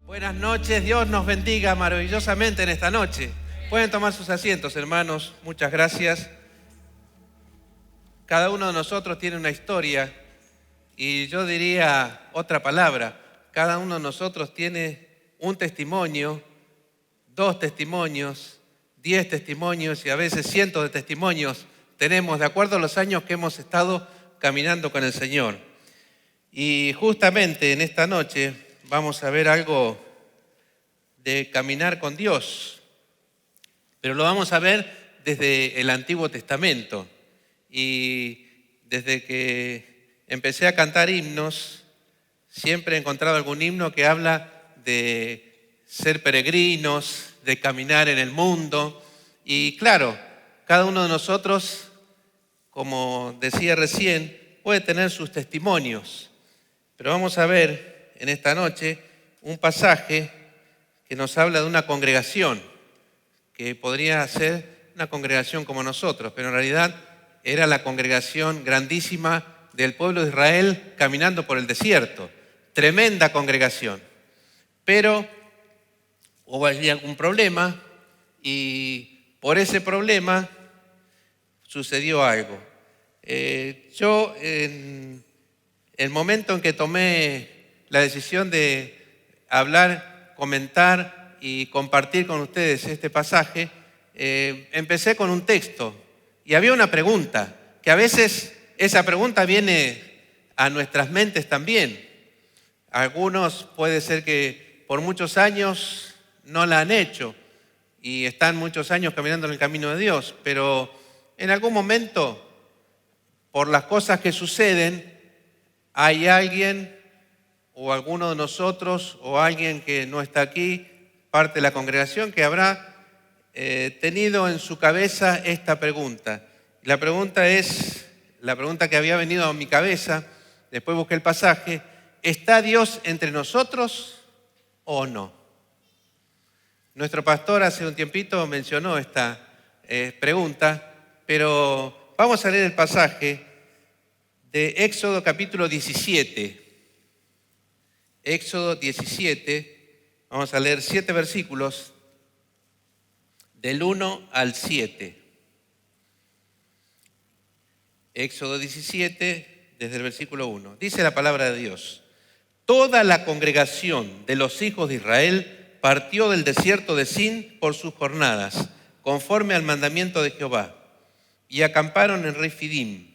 Buenas noches, Dios nos bendiga maravillosamente en esta noche. Pueden tomar sus asientos, hermanos, muchas gracias. Cada uno de nosotros tiene una historia y yo diría otra palabra. Cada uno de nosotros tiene un testimonio, 2 testimonios, 10 testimonios y a veces cientos de testimonios tenemos de acuerdo a los años que hemos estado caminando con el Señor. Y justamente en esta noche vamos a ver algo de caminar con Dios, pero lo vamos a ver desde el Antiguo Testamento. Y desde que empecé a cantar himnos, siempre he encontrado algún himno que habla de ser peregrinos, de caminar en el mundo. Y claro, cada uno de nosotros, como decía recién, puede tener sus testimonios. Pero vamos a ver en esta noche un pasaje que nos habla de una congregación, que podría ser una congregación como nosotros, pero en realidad era la congregación grandísima del pueblo de Israel caminando por el desierto. Tremenda congregación. Pero hubo allí algún problema y por ese problema sucedió algo. Yo, en el momento en que tomé la decisión de hablar, comentar y compartir con ustedes este pasaje, empecé con un texto y había una pregunta, que a veces esa pregunta viene a nuestras mentes también. Algunos puede ser que por muchos años no la han hecho y están muchos años caminando en el camino de Dios, pero en algún momento, por las cosas que suceden, hay alguien o alguno de nosotros o alguien que no está aquí, parte de la congregación, que habrá tenido en su cabeza esta pregunta. La pregunta es la pregunta que había venido a mi cabeza, después busqué el pasaje: ¿está Dios entre nosotros o no? Nuestro pastor hace un tiempito mencionó esta pregunta, pero vamos a leer el pasaje de Éxodo capítulo 17. Éxodo 17, vamos a leer 7 versículos del 1 al 7. Éxodo 17, desde el versículo 1. Dice la palabra de Dios: toda la congregación de los hijos de Israel partió del desierto de Sin por sus jornadas, conforme al mandamiento de Jehová, y acamparon en Refidim,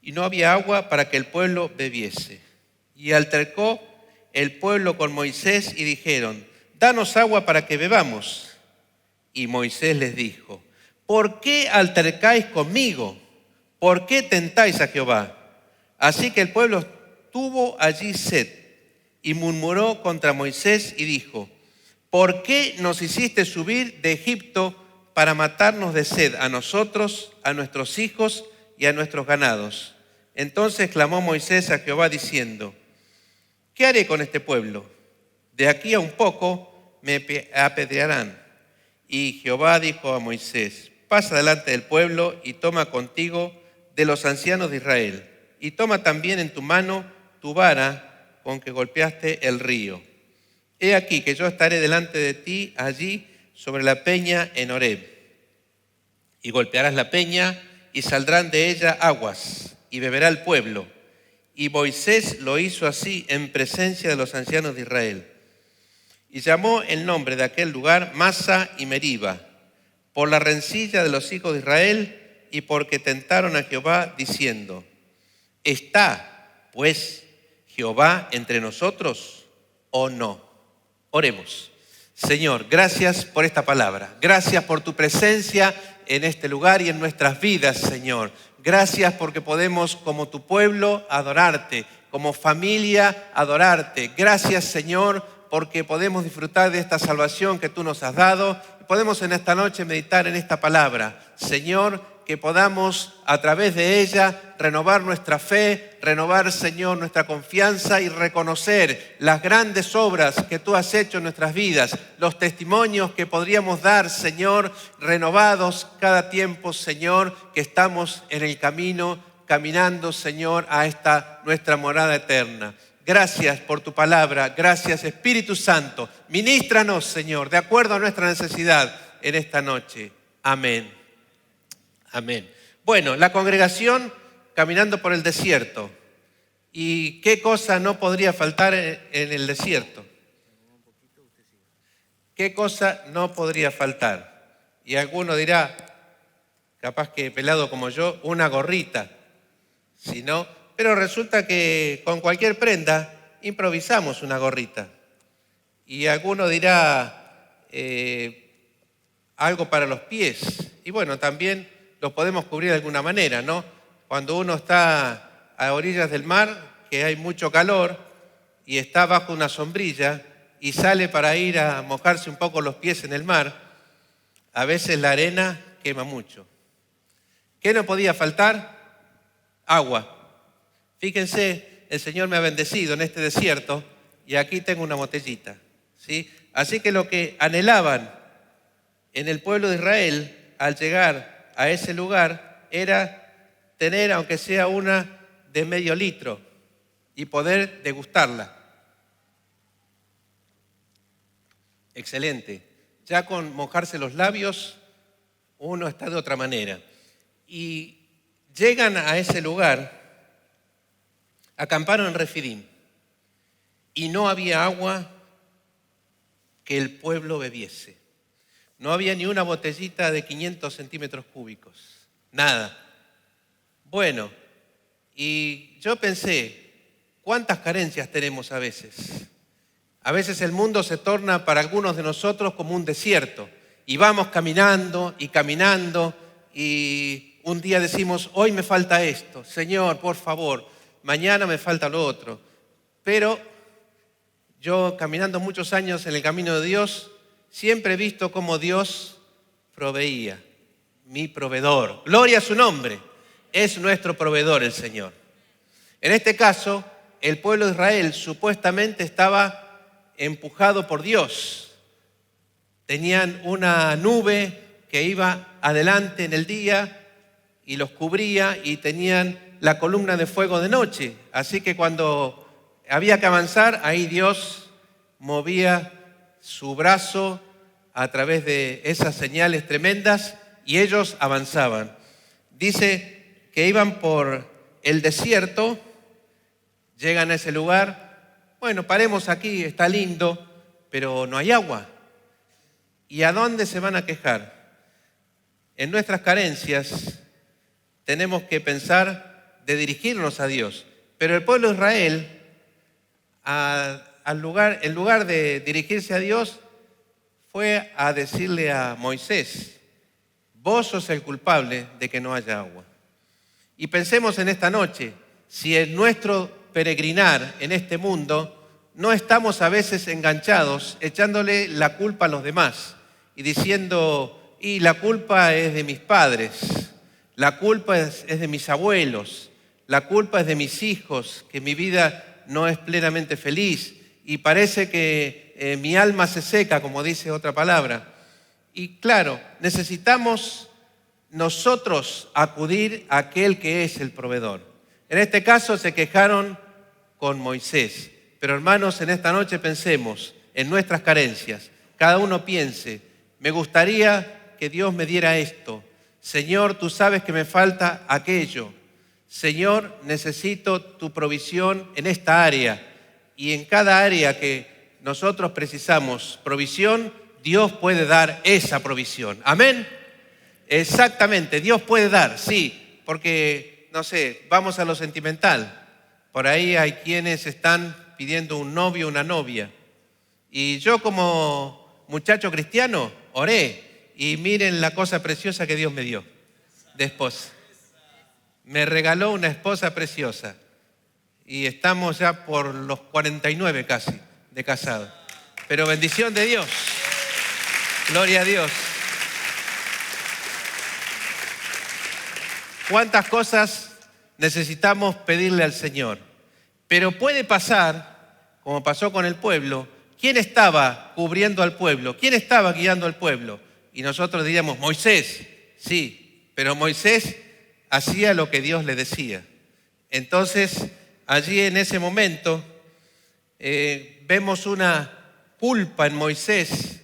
y no había agua para que el pueblo bebiese. Y altercó el pueblo con Moisés y dijeron: danos agua para que bebamos. Y Moisés les dijo: ¿por qué altercáis conmigo? ¿Por qué tentáis a Jehová? Así que el pueblo tuvo allí sed y murmuró contra Moisés y dijo: ¿por qué nos hiciste subir de Egipto para matarnos de sed a nosotros, a nuestros hijos y a nuestros ganados? Entonces clamó Moisés a Jehová diciendo: ¿qué haré con este pueblo? De aquí a un poco me apedrearán. Y Jehová dijo a Moisés: pasa delante del pueblo y toma contigo de los ancianos de Israel, y toma también en tu mano tu vara con que golpeaste el río. He aquí que yo estaré delante de ti allí sobre la peña en Horeb. Y golpearás la peña y saldrán de ella aguas, y beberá el pueblo. Y Moisés lo hizo así en presencia de los ancianos de Israel. Y llamó el nombre de aquel lugar Masa y Meriba, por la rencilla de los hijos de Israel y porque tentaron a Jehová diciendo: ¿está pues Jehová entre nosotros o no? Oremos. Señor, gracias por esta palabra. Gracias por tu presencia en este lugar y en nuestras vidas, Señor. Gracias porque podemos, como tu pueblo, adorarte, como familia, adorarte. Gracias, Señor, porque podemos disfrutar de esta salvación que tú nos has dado. Podemos en esta noche meditar en esta palabra. Señor, que podamos a través de ella renovar nuestra fe, renovar, Señor, nuestra confianza y reconocer las grandes obras que tú has hecho en nuestras vidas, los testimonios que podríamos dar, Señor, renovados cada tiempo, Señor, que estamos en el camino, caminando, Señor, a esta nuestra morada eterna. Gracias por tu palabra. Gracias, Espíritu Santo. Ministranos, Señor, de acuerdo a nuestra necesidad en esta noche. Amén. Amén. Bueno, la congregación caminando por el desierto. ¿Y qué cosa no podría faltar en el desierto? ¿Qué cosa no podría faltar? Y alguno dirá, capaz que pelado como yo, una gorrita. Si no, pero resulta que con cualquier prenda improvisamos una gorrita. Y alguno dirá algo para los pies. Y bueno, también los podemos cubrir de alguna manera, ¿no? Cuando uno está a orillas del mar, que hay mucho calor, y está bajo una sombrilla, y sale para ir a mojarse un poco los pies en el mar, a veces la arena quema mucho. ¿Qué no podía faltar? Agua. Fíjense, el Señor me ha bendecido en este desierto y aquí tengo una botellita, ¿sí? Así que lo que anhelaban en el pueblo de Israel al llegar a ese lugar era tener, aunque sea una de medio litro, y poder degustarla. Excelente. Ya con mojarse los labios uno está de otra manera. Y llegan a ese lugar, acamparon en Refidim y no había agua que el pueblo bebiese. No había ni una botellita de 500 centímetros cúbicos, nada. Bueno, y yo pensé, ¿cuántas carencias tenemos a veces? A veces el mundo se torna para algunos de nosotros como un desierto y vamos caminando y un día decimos, hoy me falta esto, Señor, por favor, mañana me falta lo otro. Pero yo caminando muchos años en el camino de Dios, siempre he visto cómo Dios proveía, mi proveedor. Gloria a su nombre, es nuestro proveedor el Señor. En este caso, el pueblo de Israel supuestamente estaba empujado por Dios. Tenían una nube que iba adelante en el día y los cubría y tenían la columna de fuego de noche. Así que cuando había que avanzar, ahí Dios movía su brazo a través de esas señales tremendas y ellos avanzaban. Dice que iban por el desierto, llegan a ese lugar. Bueno, paremos aquí, está lindo, pero no hay agua. ¿Y a dónde se van a quejar? En nuestras carencias tenemos que pensar de dirigirnos a Dios. Pero el pueblo de Israel, en lugar de dirigirse a Dios, fue a decirle a Moisés, vos sos el culpable de que no haya agua. Y pensemos en esta noche, si en nuestro peregrinar en este mundo no estamos a veces enganchados echándole la culpa a los demás y diciendo, y la culpa es de mis padres, la culpa es de mis abuelos, la culpa es de mis hijos, que mi vida no es plenamente feliz y parece que mi alma se seca, como dice otra palabra. Y claro, necesitamos nosotros acudir a aquel que es el proveedor. En este caso se quejaron con Moisés. Pero hermanos, en esta noche pensemos en nuestras carencias. Cada uno piense, me gustaría que Dios me diera esto. Señor, tú sabes que me falta aquello. Señor, necesito tu provisión en esta área. Y en cada área que nosotros precisamos provisión, Dios puede dar esa provisión. ¿Amén? Exactamente, Dios puede dar, sí, porque, no sé, vamos a lo sentimental. Por ahí hay quienes están pidiendo un novio, una novia. Y yo como muchacho cristiano oré y miren la cosa preciosa que Dios me dio de esposa. Me regaló una esposa preciosa y estamos ya por los 49 casi de casado. Pero bendición de Dios. Gloria a Dios. ¿Cuántas cosas necesitamos pedirle al Señor? Pero puede pasar, como pasó con el pueblo, ¿quién estaba cubriendo al pueblo? ¿Quién estaba guiando al pueblo? Y nosotros diríamos, Moisés. Sí, pero Moisés hacía lo que Dios le decía. Entonces, allí en ese momento, vemos una culpa en Moisés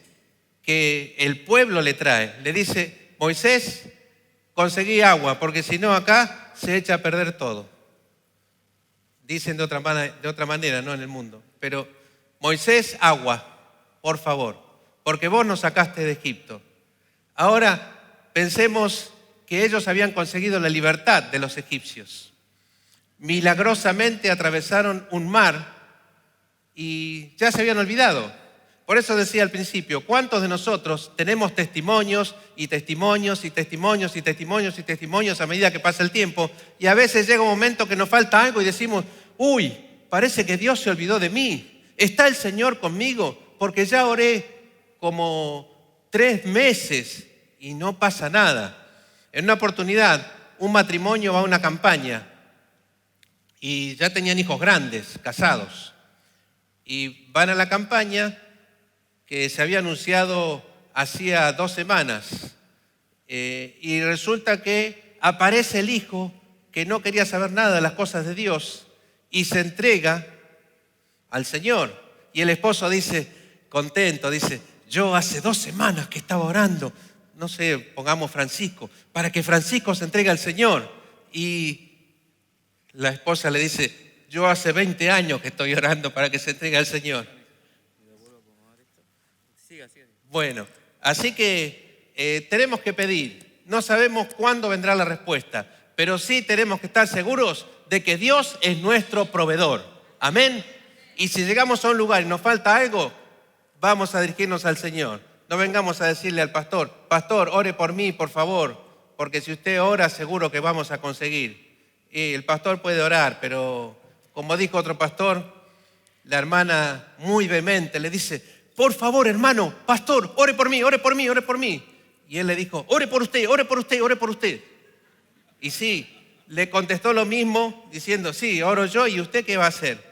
que el pueblo le trae. Le dice, Moisés, conseguí agua, porque si no acá se echa a perder todo. Dicen de otra manera, no en el mundo. Pero Moisés, agua, por favor, porque vos nos sacaste de Egipto. Ahora pensemos que ellos habían conseguido la libertad de los egipcios. Milagrosamente atravesaron un mar y ya se habían olvidado. Por eso decía al principio, ¿cuántos de nosotros tenemos testimonios y testimonios y testimonios y testimonios y testimonios a medida que pasa el tiempo? Y a veces llega un momento que nos falta algo y decimos, uy, parece que Dios se olvidó de mí. ¿Está el Señor conmigo? Porque ya oré como 3 meses y no pasa nada. En una oportunidad, un matrimonio va a una campaña y ya tenían hijos grandes, casados. Y van a la campaña que se había anunciado hacía 2 semanas. Y resulta que aparece el hijo que no quería saber nada de las cosas de Dios y se entrega al Señor. Y el esposo dice, contento, dice, yo hace 2 semanas que estaba orando, no sé, pongamos Francisco, para que Francisco se entregue al Señor. Y la esposa le dice, yo hace 20 años que estoy orando para que se entregue al Señor. Bueno, así que tenemos que pedir. No sabemos cuándo vendrá la respuesta, pero sí tenemos que estar seguros de que Dios es nuestro proveedor. Amén. Y si llegamos a un lugar y nos falta algo, vamos a dirigirnos al Señor. No vengamos a decirle al pastor, pastor, ore por mí, por favor, porque si usted ora, seguro que vamos a conseguir. Y el pastor puede orar, pero como dijo otro pastor, la hermana muy vehemente le dice, por favor, hermano, pastor, ore por mí, ore por mí, ore por mí. Y él le dijo, ore por usted, ore por usted, ore por usted. Y sí, le contestó lo mismo diciendo, sí, oro yo, ¿y usted qué va a hacer?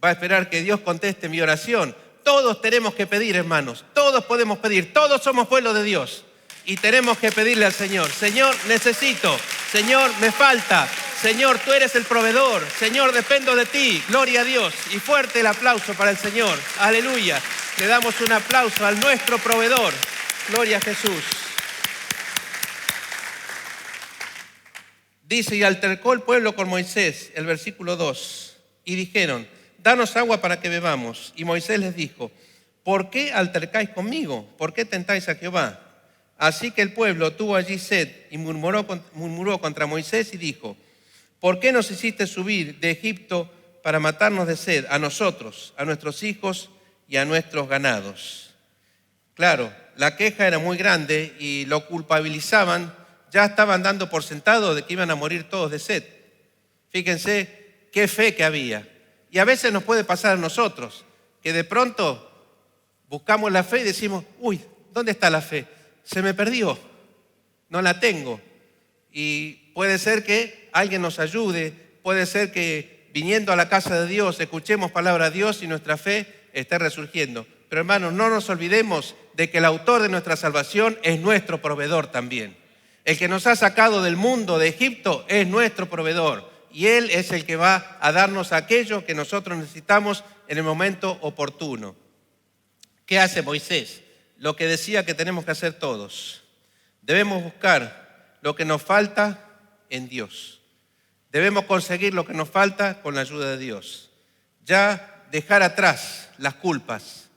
¿Va a esperar que Dios conteste mi oración? Todos tenemos que pedir, hermanos, todos podemos pedir, todos somos pueblo de Dios. Y tenemos que pedirle al Señor, Señor, necesito, Señor, me falta, Señor, tú eres el proveedor, Señor, dependo de ti, gloria a Dios. Y fuerte el aplauso para el Señor, aleluya. Le damos un aplauso al nuestro proveedor, gloria a Jesús. Dice, y altercó el pueblo con Moisés, el versículo 2, y dijeron, danos agua para que bebamos. Y Moisés les dijo, ¿por qué altercáis conmigo? ¿Por qué tentáis a Jehová? Así que el pueblo tuvo allí sed y murmuró contra Moisés y dijo, ¿por qué nos hiciste subir de Egipto para matarnos de sed a nosotros, a nuestros hijos y a nuestros ganados? Claro, la queja era muy grande y lo culpabilizaban, ya estaban dando por sentado de que iban a morir todos de sed. Fíjense qué fe que había. Y a veces nos puede pasar a nosotros, que de pronto buscamos la fe y decimos, uy, ¿dónde está la fe? Se me perdió, no la tengo. Y puede ser que alguien nos ayude, puede ser que viniendo a la casa de Dios escuchemos palabra de Dios y nuestra fe esté resurgiendo. Pero hermanos, no nos olvidemos de que el autor de nuestra salvación es nuestro proveedor también. El que nos ha sacado del mundo de Egipto es nuestro proveedor. Y Él es el que va a darnos aquello que nosotros necesitamos en el momento oportuno. ¿Qué hace Moisés? Lo que decía que tenemos que hacer todos. Debemos buscar lo que nos falta en Dios. Debemos conseguir lo que nos falta con la ayuda de Dios. Ya dejar atrás las culpas.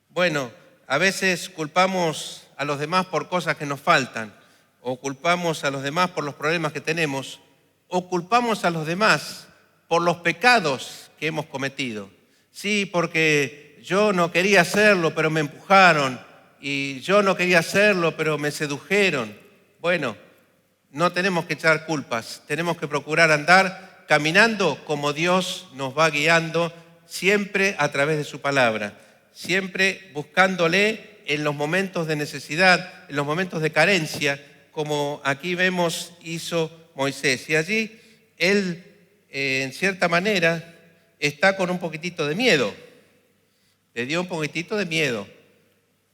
Bueno, a veces culpamos a los demás por cosas que nos faltan, o culpamos a los demás por los problemas que tenemos, o culpamos a los demás por los pecados que hemos cometido. Sí, porque yo no quería hacerlo, pero me empujaron, y yo no quería hacerlo, pero me sedujeron. Bueno, no tenemos que echar culpas, tenemos que procurar andar caminando como Dios nos va guiando, siempre a través de su palabra, siempre buscándole en los momentos de necesidad, en los momentos de carencia, como aquí vemos hizo Moisés. Y allí él, en cierta manera, está con un poquitito de miedo. Le dio un poquitito de miedo,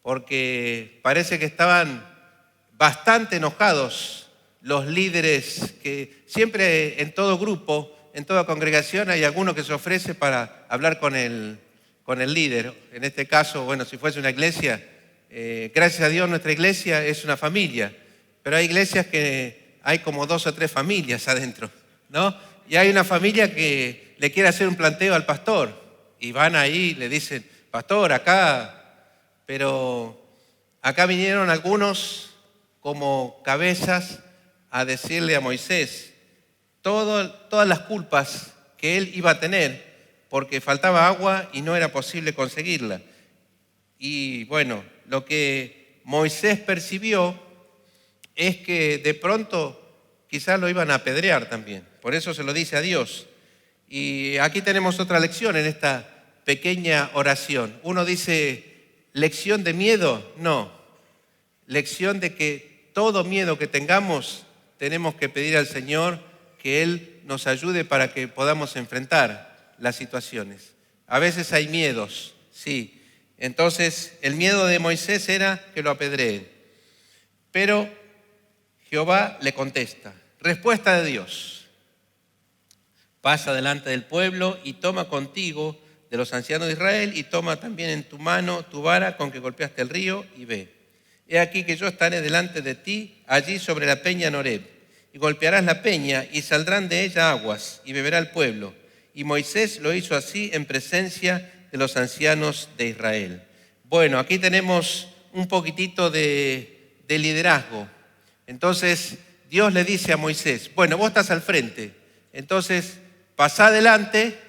porque parece que estaban bastante enojados los líderes, que siempre en todo grupo, en toda congregación hay alguno que se ofrece para hablar con el con el líder. En este caso, bueno, si fuese una iglesia, gracias a Dios nuestra iglesia es una familia, pero hay iglesias que hay como 2 o 3 familias adentro, ¿no? Y hay una familia que le quiere hacer un planteo al pastor y van ahí y le dicen, pastor, acá, pero acá vinieron algunos como cabezas a decirle a Moisés todas las culpas que él iba a tener porque faltaba agua y no era posible conseguirla. Y bueno, lo que Moisés percibió es que de pronto quizás lo iban a apedrear también. Por eso se lo dice a Dios. Y aquí tenemos otra lección en esta pequeña oración. Uno dice, ¿lección de miedo? No. Lección de que todo miedo que tengamos, tenemos que pedir al Señor que Él nos ayude para que podamos enfrentar las situaciones. A veces hay miedos, sí. Entonces, el miedo de Moisés era que lo apedreen. Pero Jehová le contesta. Respuesta de Dios. Pasa delante del pueblo y toma contigo de los ancianos de Israel y toma también en tu mano tu vara con que golpeaste el río y ve. He aquí que yo estaré delante de ti allí sobre la peña en Horeb. Y golpearás la peña y saldrán de ella aguas y beberá el pueblo. Y Moisés lo hizo así en presencia de los ancianos de Israel. Bueno, aquí tenemos un poquitito de liderazgo. Entonces Dios le dice a Moisés, bueno, vos estás al frente, entonces pasá adelante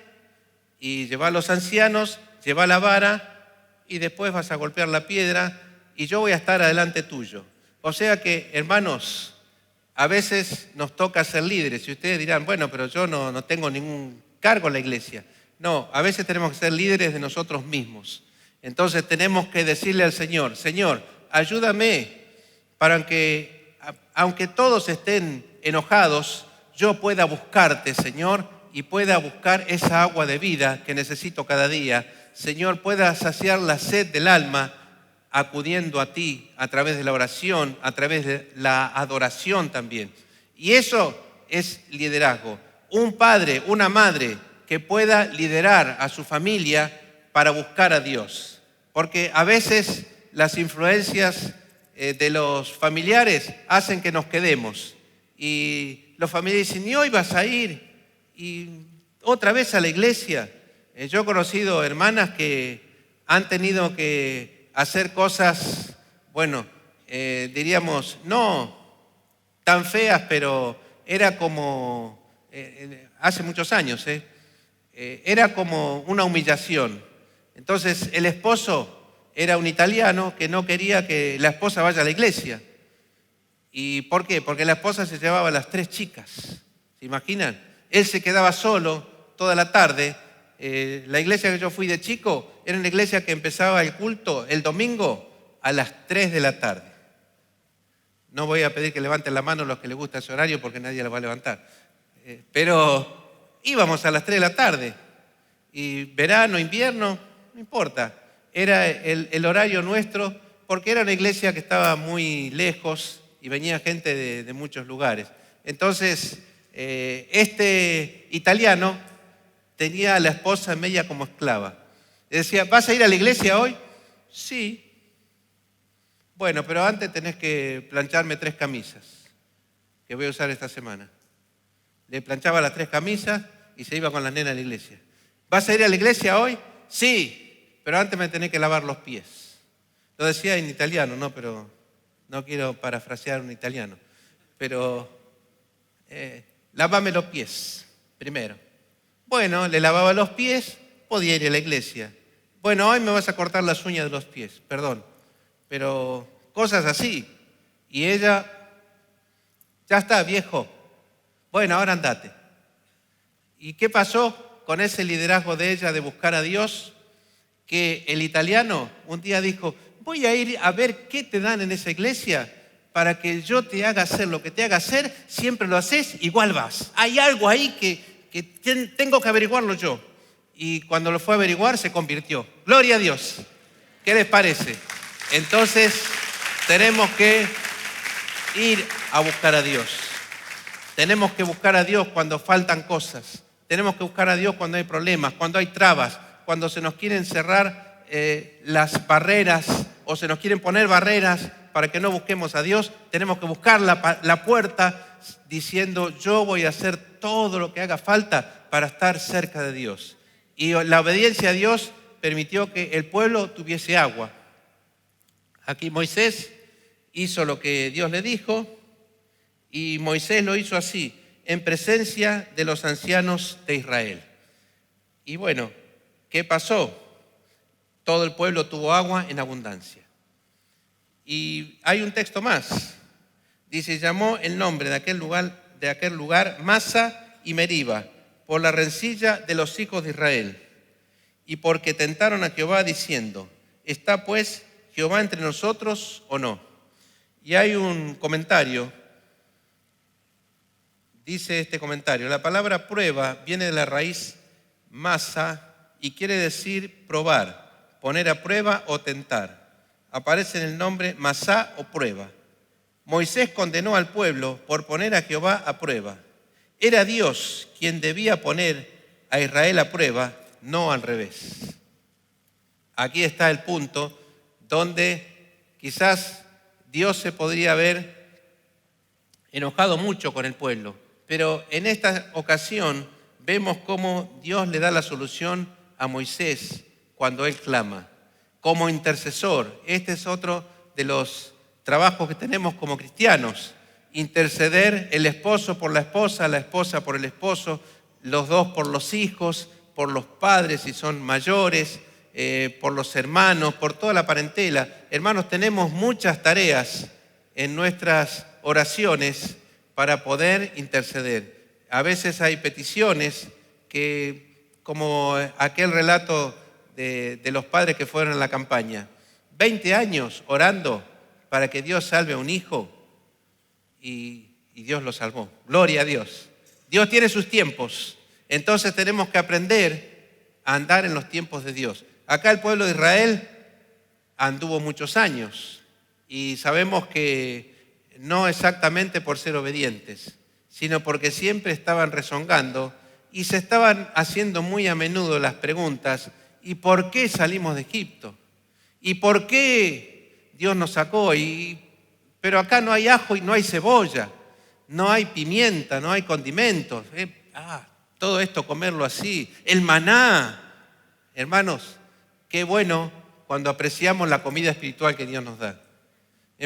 y llevá a los ancianos, llevá la vara y después vas a golpear la piedra y yo voy a estar adelante tuyo. O sea que, hermanos, a veces nos toca ser líderes y ustedes dirán, bueno, pero yo no tengo ningún cargo en la iglesia. No, a veces tenemos que ser líderes de nosotros mismos. Entonces tenemos que decirle al Señor, Señor, ayúdame para que, aunque todos estén enojados, yo pueda buscarte, Señor, y pueda buscar esa agua de vida que necesito cada día. Señor, pueda saciar la sed del alma acudiendo a ti a través de la oración, a través de la adoración también. Y eso es liderazgo. Un padre, una madre que pueda liderar a su familia para buscar a Dios. Porque a veces las influencias de los familiares hacen que nos quedemos. Y los familiares dicen, ¿y hoy vas a ir? Y otra vez a la iglesia. Yo he conocido hermanas que han tenido que hacer cosas, bueno, diríamos, no tan feas, pero era como, hace muchos años, era como una humillación. Entonces el esposo era un italiano que no quería que la esposa vaya a la iglesia. ¿Y por qué? Porque la esposa se llevaba a las 3 chicas. ¿Se imaginan? Él se quedaba solo toda la tarde. La iglesia que yo fui de chico era una iglesia que empezaba el culto el domingo a las 3 de la tarde. No voy a pedir que levanten la mano los que les gusta ese horario porque nadie la va a levantar. Pero íbamos a las 3 de la tarde. Y verano, invierno, no importa. Era el horario nuestro porque era una iglesia que estaba muy lejos y venía gente de muchos lugares. Entonces, este italiano tenía a la esposa media como esclava. Le decía, ¿vas a ir a la iglesia hoy? Sí. Bueno, pero antes tenés que plancharme 3 camisas que voy a usar esta semana. Le planchaba las 3 camisas y se iba con la nena a la iglesia. ¿Vas a ir a la iglesia hoy? Sí, pero antes me tenés que lavar los pies. Lo decía en italiano, ¿no? Pero no quiero parafrasear un italiano. Pero lávame los pies primero. Bueno, le lavaba los pies, podía ir a la iglesia. Bueno, hoy me vas a cortar las uñas de los pies, perdón. Pero cosas así. Y ella, ya está, viejo. Bueno, ahora andate. ¿Y qué pasó con ese liderazgo de ella de buscar a Dios? Que el italiano un día dijo, voy a ir a ver qué te dan en esa iglesia para que yo te haga hacer lo que te haga hacer, siempre lo haces, igual vas. Hay algo ahí que tengo que averiguarlo yo. Y cuando lo fue a averiguar se convirtió. Gloria a Dios. ¿Qué les parece? Entonces tenemos que ir a buscar a Dios. Tenemos que buscar a Dios cuando faltan cosas. Tenemos que buscar a Dios cuando hay problemas, cuando hay trabas, cuando se nos quieren cerrar las barreras o se nos quieren poner barreras para que no busquemos a Dios, tenemos que buscar la puerta diciendo: yo voy a hacer todo lo que haga falta para estar cerca de Dios. Y la obediencia a Dios permitió que el pueblo tuviese agua. Aquí Moisés hizo lo que Dios le dijo, y Moisés lo hizo así, en presencia de los ancianos de Israel. Y bueno, ¿qué pasó? Todo el pueblo tuvo agua en abundancia. Y hay un texto más. Dice: llamó el nombre de aquel lugar Masa y Meriba, por la rencilla de los hijos de Israel, y porque tentaron a Jehová diciendo: ¿está pues Jehová entre nosotros o no? Y hay un comentario. Dice este comentario: la palabra prueba viene de la raíz masa y quiere decir probar, poner a prueba o tentar. Aparece en el nombre masá o prueba. Moisés condenó al pueblo por poner a Jehová a prueba. Era Dios quien debía poner a Israel a prueba, no al revés. Aquí está el punto donde quizás Dios se podría haber enojado mucho con el pueblo, pero en esta ocasión vemos cómo Dios le da la solución a Moisés cuando él clama, como intercesor. Este es otro de los trabajos que tenemos como cristianos: interceder, el esposo por la esposa por el esposo, los dos por los hijos, por los padres si son mayores, por los hermanos, por toda la parentela. Hermanos, tenemos muchas tareas en nuestras oraciones para poder interceder. A veces hay peticiones que, como aquel relato de los padres que fueron a la campaña, 20 años orando para que Dios salve a un hijo, y Dios lo salvó. Gloria a Dios. Dios tiene sus tiempos, entonces tenemos que aprender a andar en los tiempos de Dios. Acá el pueblo de Israel anduvo muchos años y sabemos que no exactamente por ser obedientes, sino porque siempre estaban rezongando y se estaban haciendo muy a menudo las preguntas: ¿y por qué salimos de Egipto? ¿Y por qué Dios nos sacó? Pero acá no hay ajo y no hay cebolla, no hay pimienta, no hay condimentos. Todo esto comerlo así. El maná. Hermanos, qué bueno cuando apreciamos la comida espiritual que Dios nos da.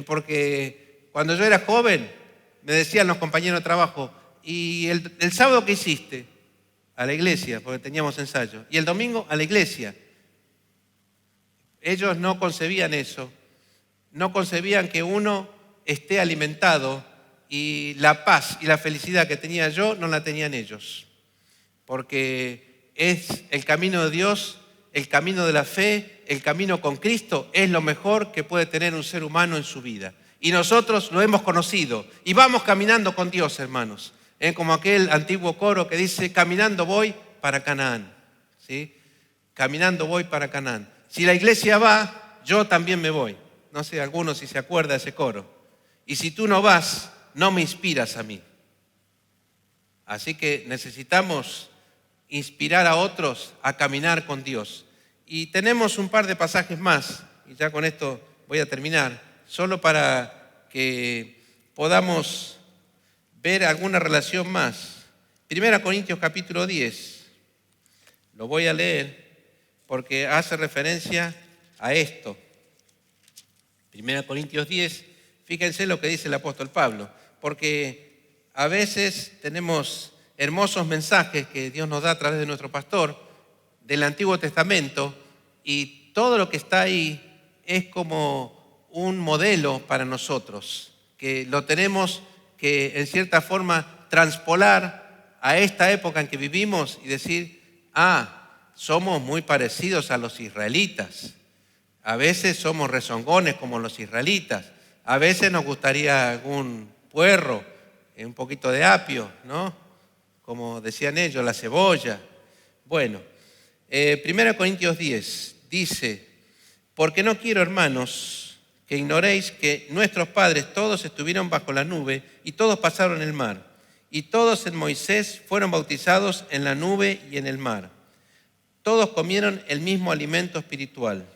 Porque cuando yo era joven, me decían los compañeros de trabajo: ¿y el sábado qué hiciste? A la iglesia, porque teníamos ensayo. Y el domingo a la iglesia. Ellos no concebían eso. No concebían que uno esté alimentado, y la paz y la felicidad que tenía yo no la tenían ellos. Porque es el camino de Dios, el camino de la fe, el camino con Cristo, es lo mejor que puede tener un ser humano en su vida. Y nosotros lo hemos conocido y vamos caminando con Dios, hermanos. Como aquel antiguo coro que dice: caminando voy para Canaán. ¿Sí? Caminando voy para Canaán. Si la iglesia va, yo también me voy. No sé, algunos si se acuerda de ese coro. Y si tú no vas, no me inspiras a mí. Así que necesitamos inspirar a otros a caminar con Dios. Y tenemos un par de pasajes más, y ya con esto voy a terminar, solo para que podamos ver alguna relación más. 1 Corintios capítulo 10, lo voy a leer porque hace referencia a esto. 1 Corintios 10, fíjense lo que dice el apóstol Pablo, porque a veces tenemos hermosos mensajes que Dios nos da a través de nuestro pastor del Antiguo Testamento, y todo lo que está ahí es como un modelo para nosotros, que lo tenemos que en cierta forma transpolar a esta época en que vivimos y decir: somos muy parecidos a los israelitas. A veces somos rezongones como los israelitas. A veces nos gustaría algún puerro, un poquito de apio, ¿no? Como decían ellos, la cebolla. Bueno, 1 Corintios 10 dice: porque no quiero, hermanos, que ignoréis que nuestros padres todos estuvieron bajo la nube y todos pasaron el mar. Y todos en Moisés fueron bautizados en la nube y en el mar. Todos comieron el mismo alimento espiritual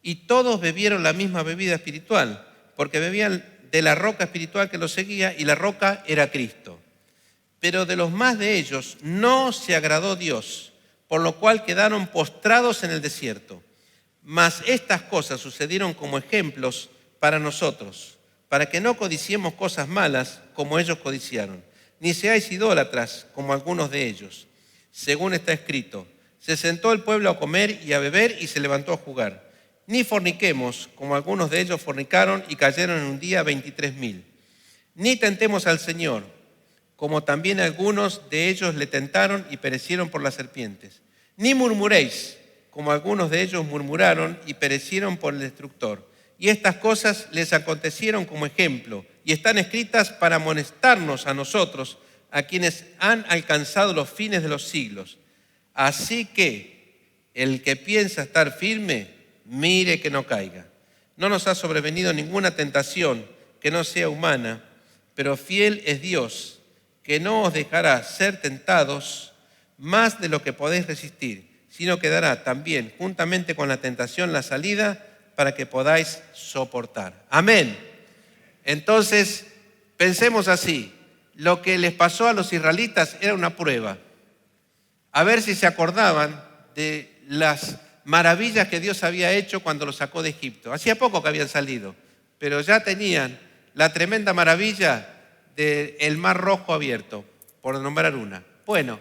y todos bebieron la misma bebida espiritual, porque bebían de la roca espiritual que los seguía y la roca era Cristo. Pero de los más de ellos no se agradó Dios, por lo cual quedaron postrados en el desierto. Mas estas cosas sucedieron como ejemplos para nosotros, para que no codiciemos cosas malas como ellos codiciaron, ni seáis idólatras como algunos de ellos. Según está escrito, se sentó el pueblo a comer y a beber y se levantó a jugar. Ni forniquemos como algunos de ellos fornicaron y cayeron en un día 23.000. Ni tentemos al Señor, como también algunos de ellos le tentaron y perecieron por las serpientes. Ni murmuréis, como algunos de ellos murmuraron y perecieron por el destructor. Y estas cosas les acontecieron como ejemplo, y están escritas para amonestarnos a nosotros, a quienes han alcanzado los fines de los siglos. Así que el que piensa estar firme, mire que no caiga. No nos ha sobrevenido ninguna tentación que no sea humana, pero fiel es Dios, que no os dejará ser tentados más de lo que podéis resistir, sino que dará también, juntamente con la tentación, la salida para que podáis soportar. Amén. Entonces, pensemos así. Lo que les pasó a los israelitas era una prueba. A ver si se acordaban de las maravillas que Dios había hecho cuando los sacó de Egipto. Hacía poco que habían salido, pero ya tenían la tremenda maravilla del Mar Rojo abierto, por nombrar una. Bueno,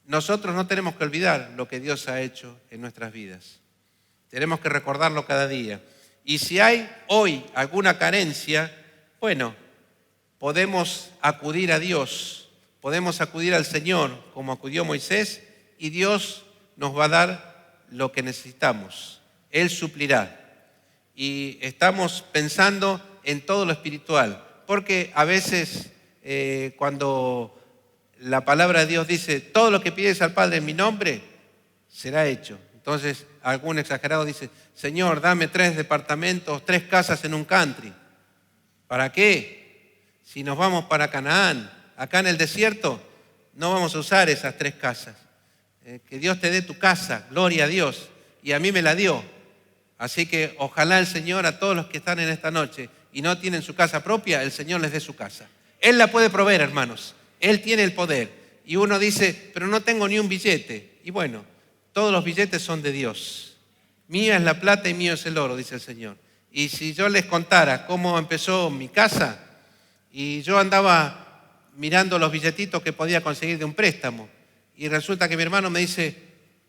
nosotros no tenemos que olvidar lo que Dios ha hecho en nuestras vidas. Tenemos que recordarlo cada día. Y si hay hoy alguna carencia, bueno, podemos acudir a Dios, podemos acudir al Señor como acudió Moisés y Dios nos va a dar lo que necesitamos. Él suplirá. Y estamos pensando en todo lo espiritual, porque a veces cuando la palabra de Dios dice, todo lo que pides al Padre en mi nombre, será hecho. Entonces algún exagerado dice, Señor, dame 3 departamentos, 3 casas en un country. ¿Para qué? Si nos vamos para Canaán, acá en el desierto, no vamos a usar esas 3 casas. Que Dios te dé tu casa, gloria a Dios. Y a mí me la dio. Así que ojalá el Señor a todos los que están en esta noche y no tienen su casa propia, el Señor les dé su casa. Él la puede proveer, hermanos. Él tiene el poder. Y uno dice, pero no tengo ni un billete. Y bueno, todos los billetes son de Dios. Mía es la plata y mío es el oro, dice el Señor. Y si yo les contara cómo empezó mi casa, y yo andaba mirando los billetitos que podía conseguir de un préstamo, y resulta que mi hermano me dice,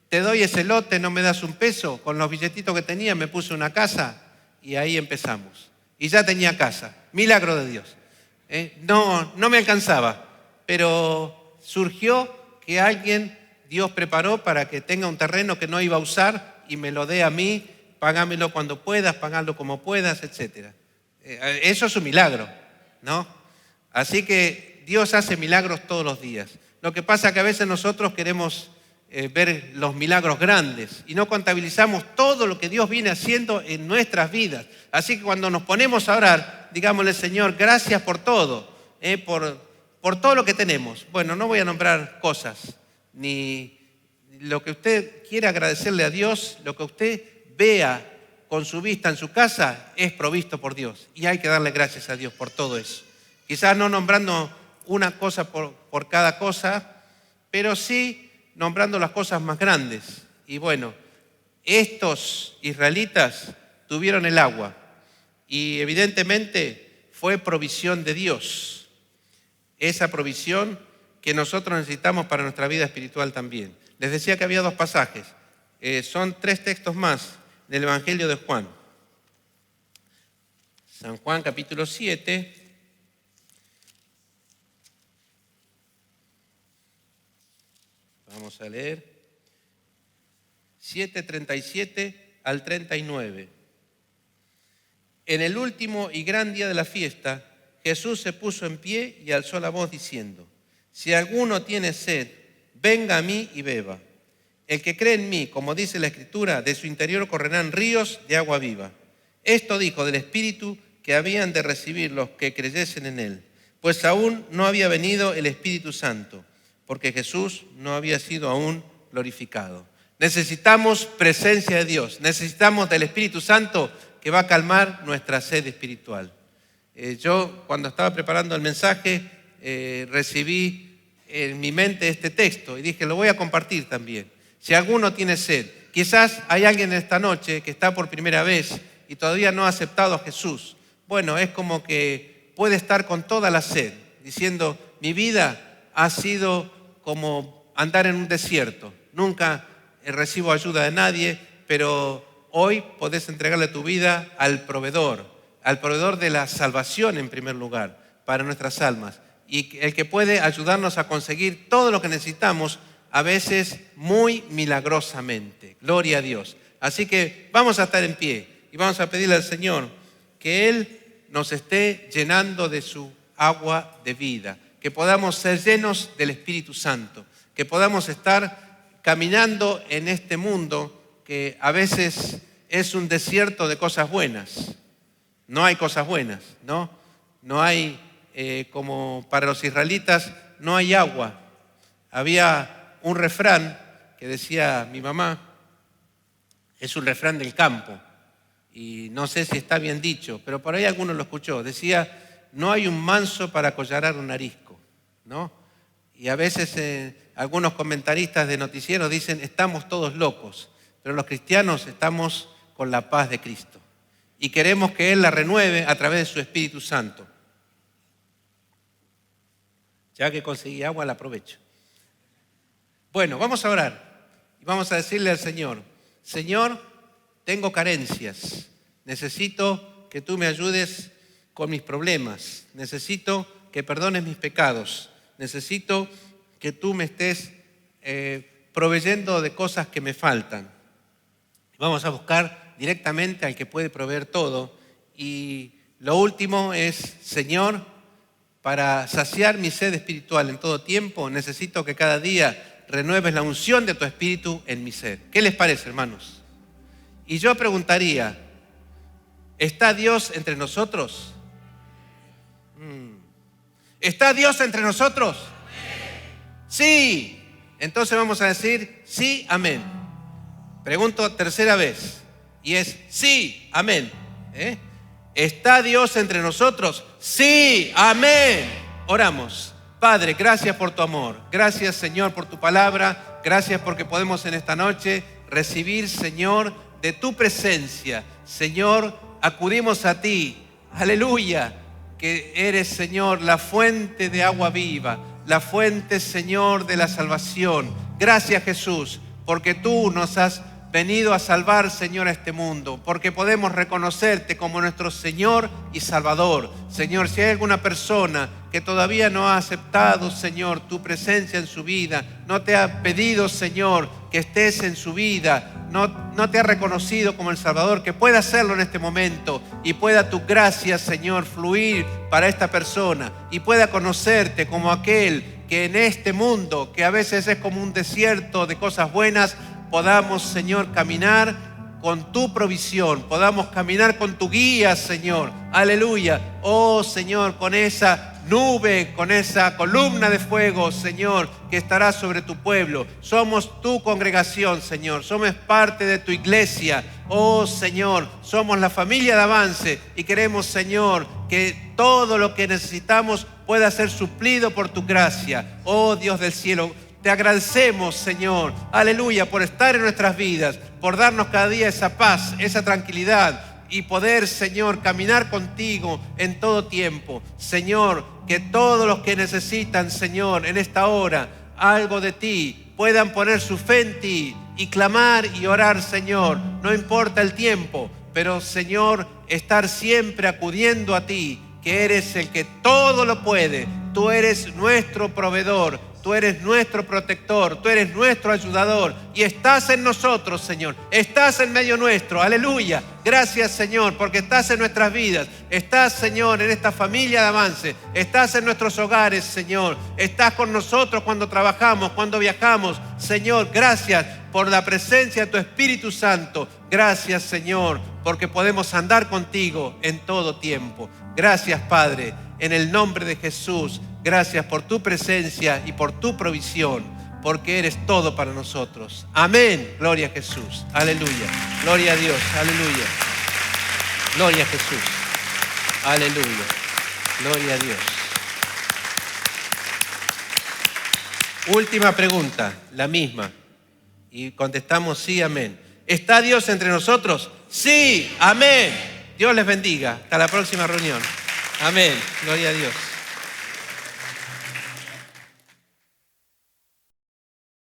te doy ese lote, no me das un peso. Con los billetitos que tenía me puse una casa y ahí empezamos. Y ya tenía casa, milagro de Dios. No me alcanzaba, pero surgió que Dios preparó para que tenga un terreno que no iba a usar y me lo dé a mí, pagámelo cuando puedas, pagarlo como puedas, etc. Eso es un milagro, ¿no? Así que Dios hace milagros todos los días. Lo que pasa es que a veces nosotros queremos ver los milagros grandes y no contabilizamos todo lo que Dios viene haciendo en nuestras vidas. Así que cuando nos ponemos a orar, digámosle, Señor, gracias por todo, por todo lo que tenemos. Bueno, no voy a nombrar cosas, ni lo que usted quiera agradecerle a Dios, lo que usted vea con su vista en su casa es provisto por Dios. Y hay que darle gracias a Dios por todo eso. Quizás no nombrando una cosa por cada cosa, pero sí nombrando las cosas más grandes. Y bueno, estos israelitas tuvieron el agua y evidentemente fue provisión de Dios. Esa provisión que nosotros necesitamos para nuestra vida espiritual también. Les decía que había 2 pasajes. Son 3 textos más del Evangelio de Juan. San Juan capítulo 7. Vamos a leer 7:37 al 39. En el último y gran día de la fiesta, Jesús se puso en pie y alzó la voz diciendo, si alguno tiene sed, venga a mí y beba. El que cree en mí, como dice la Escritura, de su interior correrán ríos de agua viva. Esto dijo del Espíritu que habían de recibir los que creyesen en él, pues aún no había venido el Espíritu Santo, porque Jesús no había sido aún glorificado. Necesitamos presencia de Dios, necesitamos del Espíritu Santo que va a calmar nuestra sed espiritual. Yo cuando estaba preparando el mensaje recibí en mi mente este texto y dije, lo voy a compartir también. Si alguno tiene sed, quizás hay alguien esta noche que está por primera vez y todavía no ha aceptado a Jesús. Bueno, es como que puede estar con toda la sed, diciendo, mi vida ha sido como andar en un desierto. Nunca recibo ayuda de nadie, pero hoy podés entregarle tu vida al proveedor de la salvación en primer lugar para nuestras almas. Y el que puede ayudarnos a conseguir todo lo que necesitamos, a veces muy milagrosamente. Gloria a Dios. Así que vamos a estar en pie y vamos a pedirle al Señor que Él nos esté llenando de su agua de vida, que podamos ser llenos del Espíritu Santo, que podamos estar caminando en este mundo que a veces es un desierto de cosas buenas. No hay cosas buenas, ¿no? No hay, como para los israelitas, no hay agua. Había un refrán que decía mi mamá, es un refrán del campo, y no sé si está bien dicho, pero por ahí alguno lo escuchó. Decía, no hay un manso para collarar un arisco, ¿no? Y a veces algunos comentaristas de noticieros dicen, estamos todos locos, pero los cristianos estamos con la paz de Cristo y queremos que Él la renueve a través de su Espíritu Santo. Ya que conseguí agua, la aprovecho. Bueno, vamos a orar y vamos a decirle al Señor, Señor, tengo carencias, necesito que tú me ayudes con mis problemas, necesito que perdones mis pecados, necesito que tú me estés proveyendo de cosas que me faltan. Vamos a buscar directamente al que puede proveer todo. Y lo último es, Señor, para saciar mi sed espiritual en todo tiempo, necesito que cada día renueves la unción de tu Espíritu en mi ser. ¿Qué les parece, hermanos? Y yo preguntaría, ¿está Dios entre nosotros? ¿Está Dios entre nosotros? Sí. Entonces vamos a decir, sí, amén. Pregunto tercera vez, y es, sí, amén. ¿Está Dios entre nosotros? Sí, amén. Oramos. Padre, gracias por tu amor. Gracias, Señor, por tu palabra. Gracias porque podemos en esta noche recibir, Señor, de tu presencia. Señor, acudimos a ti. Aleluya. Que eres, Señor, la fuente de agua viva. La fuente, Señor, de la salvación. Gracias, Jesús, porque tú nos has venido a salvar, Señor, a este mundo, porque podemos reconocerte como nuestro Señor y Salvador. Señor, si hay alguna persona que todavía no ha aceptado, Señor, tu presencia en su vida, no te ha pedido, Señor, que estés en su vida, no te ha reconocido como el Salvador, que pueda hacerlo en este momento y pueda tu gracia, Señor, fluir para esta persona y pueda conocerte como aquel que en este mundo, que a veces es como un desierto de cosas buenas, podamos, Señor, caminar con tu provisión, podamos caminar con tu guía, Señor. Aleluya. Oh, Señor, con esa nube, con esa columna de fuego, Señor, que estará sobre tu pueblo. Somos tu congregación, Señor. Somos parte de tu iglesia. Oh, Señor, somos la familia de Avance y queremos, Señor, que todo lo que necesitamos pueda ser suplido por tu gracia. Oh, Dios del cielo, te agradecemos, Señor, aleluya, por estar en nuestras vidas, por darnos cada día esa paz, esa tranquilidad y poder, Señor, caminar contigo en todo tiempo. Señor, que todos los que necesitan, Señor, en esta hora, algo de ti, puedan poner su fe en ti y clamar y orar, Señor. No importa el tiempo, pero, Señor, estar siempre acudiendo a ti, que eres el que todo lo puede. Tú eres nuestro proveedor. Tú eres nuestro protector, tú eres nuestro ayudador y estás en nosotros, Señor. Estás en medio nuestro, aleluya. Gracias, Señor, porque estás en nuestras vidas. Estás, Señor, en esta familia de Avance. Estás en nuestros hogares, Señor. Estás con nosotros cuando trabajamos, cuando viajamos. Señor, gracias por la presencia de tu Espíritu Santo. Gracias, Señor, porque podemos andar contigo en todo tiempo. Gracias, Padre, en el nombre de Jesús. Gracias por tu presencia y por tu provisión. porque eres todo para nosotros. Amén. Gloria a Jesús. Aleluya. Gloria a Dios. Aleluya. Gloria a Jesús. Aleluya. Gloria a Dios. Última pregunta, la misma. Y contestamos sí, amén. ¿Está Dios entre nosotros? Sí, amén. Dios les bendiga. Hasta la próxima reunión. Amén. Gloria a Dios.